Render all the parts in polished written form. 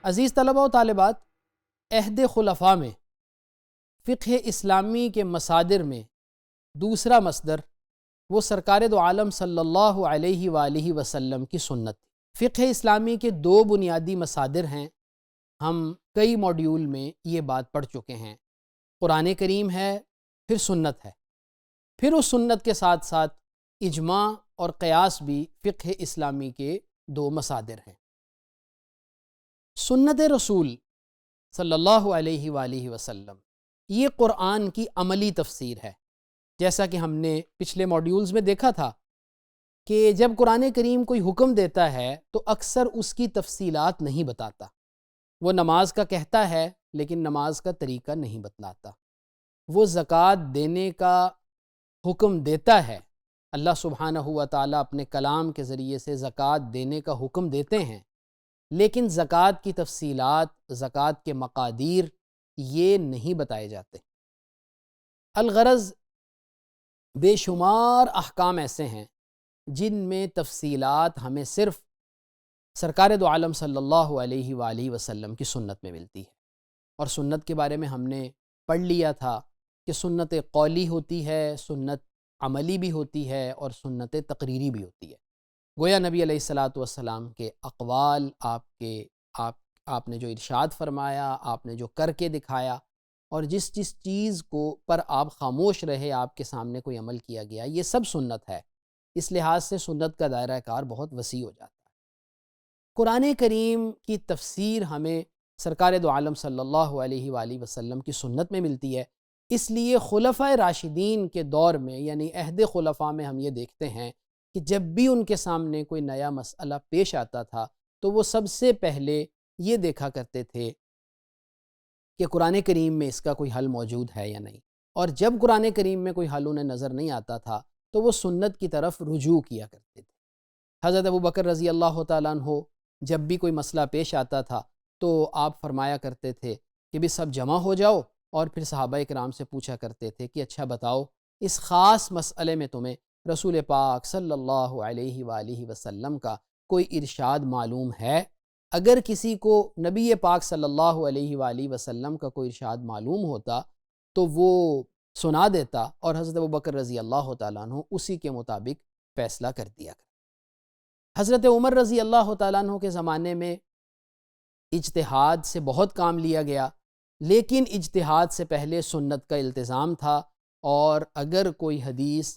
عزیز طلبہ و طالبات، عہد خلفاء میں فقہ اسلامی کے مصادر میں دوسرا مصدر وہ سرکار دو عالم صلی اللہ علیہ وآلہ وسلم کی سنت تھی۔ فقہ اسلامی کے دو بنیادی مصادر ہیں، ہم کئی موڈیول میں یہ بات پڑھ چکے ہیں، قرآن کریم ہے، پھر سنت ہے، پھر اس سنت کے ساتھ ساتھ اجماع اور قیاس بھی فقہ اسلامی کے دو مصادر ہیں۔ سنت رسول صلی اللہ علیہ وآلہ وسلم یہ قرآن کی عملی تفسیر ہے۔ جیسا کہ ہم نے پچھلے موڈیولز میں دیکھا تھا کہ جب قرآن کریم کوئی حکم دیتا ہے تو اکثر اس کی تفصیلات نہیں بتاتا۔ وہ نماز کا کہتا ہے لیکن نماز کا طریقہ نہیں بتلاتا۔ وہ زکوٰۃ دینے کا حکم دیتا ہے، اللہ سبحانہ و تعالیٰ اپنے کلام کے ذریعے سے زکوٰۃ دینے کا حکم دیتے ہیں، لیکن زکوٰۃ کی تفصیلات، زکوٰۃ کے مقادیر یہ نہیں بتائے جاتے۔ الغرض بے شمار احکام ایسے ہیں جن میں تفصیلات ہمیں صرف سرکار دو عالم صلی اللہ علیہ وآلہ وسلم کی سنت میں ملتی ہے۔ اور سنت کے بارے میں ہم نے پڑھ لیا تھا کہ سنت قولی ہوتی ہے، سنت عملی بھی ہوتی ہے، اور سنت تقریری بھی ہوتی ہے۔ گویا نبی علیہ الصلاۃ والسلام کے اقوال، آپ نے جو ارشاد فرمایا، آپ نے جو کر کے دکھایا، اور جس چیز کو پر آپ خاموش رہے، آپ کے سامنے کوئی عمل کیا گیا، یہ سب سنت ہے۔ اس لحاظ سے سنت کا دائرہ کار بہت وسیع ہو جاتا ہے۔ قرآن کریم کی تفسیر ہمیں سرکار دو عالم صلی اللہ علیہ وآلہ وسلم کی سنت میں ملتی ہے۔ اس لیے خلفائے راشدین کے دور میں، یعنی عہد خلفاء میں، ہم یہ دیکھتے ہیں کہ جب بھی ان کے سامنے کوئی نیا مسئلہ پیش آتا تھا تو وہ سب سے پہلے یہ دیکھا کرتے تھے کہ قرآن کریم میں اس کا کوئی حل موجود ہے یا نہیں، اور جب قرآن کریم میں کوئی حل انہیں نظر نہیں آتا تھا تو وہ سنت کی طرف رجوع کیا کرتے تھے۔ حضرت ابوبکر رضی اللہ تعالیٰ عنہ جب بھی کوئی مسئلہ پیش آتا تھا تو آپ فرمایا کرتے تھے کہ بھی سب جمع ہو جاؤ، اور پھر صحابہ کرام سے پوچھا کرتے تھے کہ اچھا بتاؤ، اس خاص مسئلے میں تمہیں رسول پاک صلی اللہ علیہ وآلہ وسلم کا کوئی ارشاد معلوم ہے؟ اگر کسی کو نبی پاک صلی اللہ علیہ وآلہ وسلم کا کوئی ارشاد معلوم ہوتا تو وہ سنا دیتا، اور حضرت ابوبکر رضی اللہ تعالیٰ عنہ اسی کے مطابق فیصلہ کر دیا کرتے۔ حضرت عمر رضی اللہ تعالیٰ عنہ کے زمانے میں اجتہاد سے بہت کام لیا گیا، لیکن اجتہاد سے پہلے سنت کا التزام تھا، اور اگر کوئی حدیث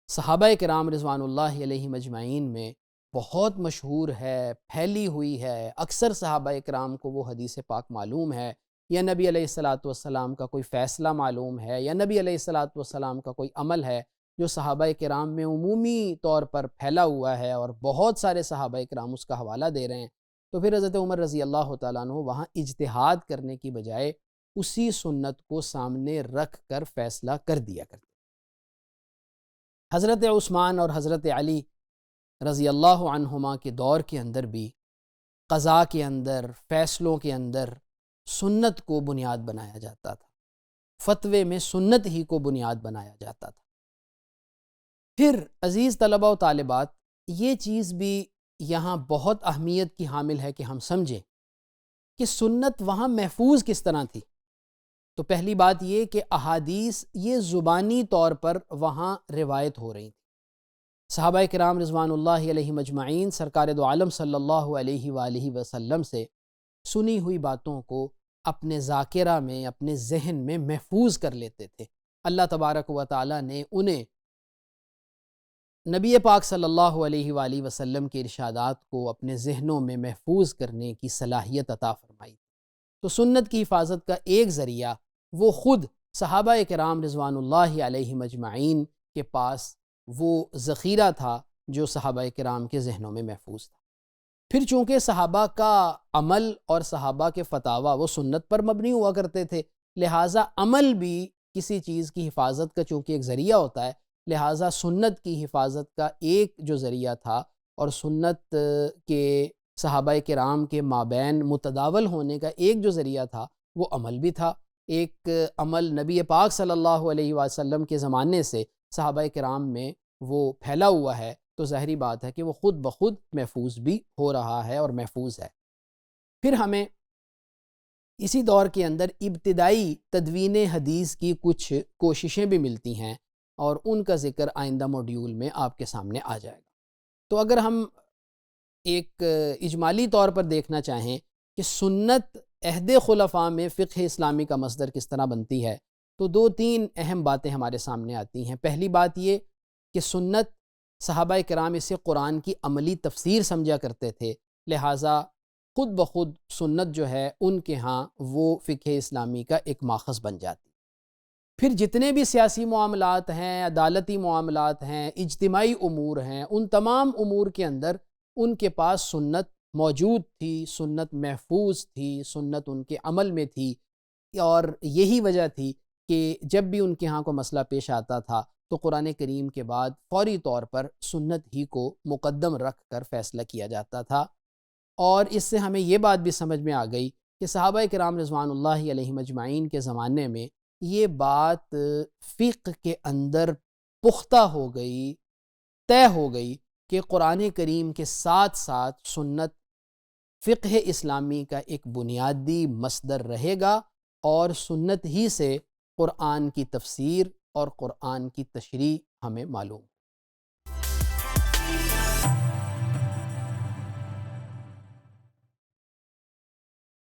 صحابہ کرام رضوان اللہ علیہم اجمعین میں بہت مشہور ہے، پھیلی ہوئی ہے، اکثر صحابہ کرام کو وہ حدیث پاک معلوم ہے، یا نبی علیہ الصلاۃ والسلام کا کوئی فیصلہ معلوم ہے، یا نبی علیہ الصلاۃ والسلام کا کوئی عمل ہے جو صحابہ کرام میں عمومی طور پر پھیلا ہوا ہے اور بہت سارے صحابہ کرام اس کا حوالہ دے رہے ہیں، تو پھر حضرت عمر رضی اللہ تعالیٰ عنہ وہاں اجتہاد کرنے کی بجائے اسی سنت کو سامنے رکھ کر فیصلہ کر دیا کرتے۔ حضرت عثمان اور حضرت علی رضی اللہ عنہما کے دور کے اندر بھی قضاء کے اندر، فیصلوں کے اندر سنت کو بنیاد بنایا جاتا تھا، فتوے میں سنت ہی کو بنیاد بنایا جاتا تھا۔ پھر عزیز طلبہ و طالبات، یہ چیز بھی یہاں بہت اہمیت کی حامل ہے کہ ہم سمجھیں کہ سنت وہاں محفوظ کس طرح تھی۔ تو پہلی بات یہ کہ احادیث یہ زبانی طور پر وہاں روایت ہو رہی تھی۔ صحابہ کرام رضوان اللہ علیہم اجمعین سرکار دو عالم صلی اللہ علیہ وآلہ وسلم سے سنی ہوئی باتوں کو اپنے ذاکرہ میں، اپنے ذہن میں محفوظ کر لیتے تھے۔ اللہ تبارک و تعالیٰ نے انہیں نبی پاک صلی اللہ علیہ وآلہ وسلم کے ارشادات کو اپنے ذہنوں میں محفوظ کرنے کی صلاحیت عطا فرمائی۔ تو سنت کی حفاظت کا ایک ذریعہ وہ خود صحابہ کرام رضوان اللہ علیہم اجمعین کے پاس وہ ذخیرہ تھا جو صحابہ کرام کے ذہنوں میں محفوظ تھا۔ پھر چونکہ صحابہ کا عمل اور صحابہ کے فتاویٰ وہ سنت پر مبنی ہوا کرتے تھے، لہٰذا عمل بھی کسی چیز کی حفاظت کا چونکہ ایک ذریعہ ہوتا ہے، لہٰذا سنت کی حفاظت کا ایک جو ذریعہ تھا، اور سنت کے صحابہ کرام کے مابین متداول ہونے کا ایک جو ذریعہ تھا وہ عمل بھی تھا۔ ایک عمل نبی پاک صلی اللہ علیہ وسلم کے زمانے سے صحابہ کرام میں وہ پھیلا ہوا ہے، تو ظاہری بات ہے کہ وہ خود بخود محفوظ بھی ہو رہا ہے اور محفوظ ہے۔ پھر ہمیں اسی دور کے اندر ابتدائی تدوین حدیث کی کچھ کوششیں بھی ملتی ہیں، اور ان کا ذکر آئندہ موڈیول میں آپ کے سامنے آ جائے گا۔ تو اگر ہم ایک اجمالی طور پر دیکھنا چاہیں کہ سنت عہد خلفاء میں فقہ اسلامی کا مصدر کس طرح بنتی ہے، تو دو تین اہم باتیں ہمارے سامنے آتی ہیں۔ پہلی بات یہ کہ سنت، صحابہ کرام اسے قرآن کی عملی تفسیر سمجھا کرتے تھے، لہٰذا خود بخود سنت جو ہے ان کے ہاں وہ فقہ اسلامی کا ایک ماخذ بن جاتی۔ پھر جتنے بھی سیاسی معاملات ہیں، عدالتی معاملات ہیں، اجتماعی امور ہیں، ان تمام امور کے اندر ان کے پاس سنت موجود تھی، سنت محفوظ تھی، سنت ان کے عمل میں تھی، اور یہی وجہ تھی کہ جب بھی ان کے ہاں کو مسئلہ پیش آتا تھا تو قرآن کریم کے بعد فوری طور پر سنت ہی کو مقدم رکھ کر فیصلہ کیا جاتا تھا۔ اور اس سے ہمیں یہ بات بھی سمجھ میں آ گئی کہ صحابہ کرام رضوان اللہ علیہم اجمعین کے زمانے میں یہ بات فقہ کے اندر پختہ ہو گئی، طے ہو گئی کہ قرآن کریم کے ساتھ ساتھ سنت فقہ اسلامی کا ایک بنیادی مصدر رہے گا، اور سنت ہی سے قرآن کی تفسیر اور قرآن کی تشریح ہمیں معلوم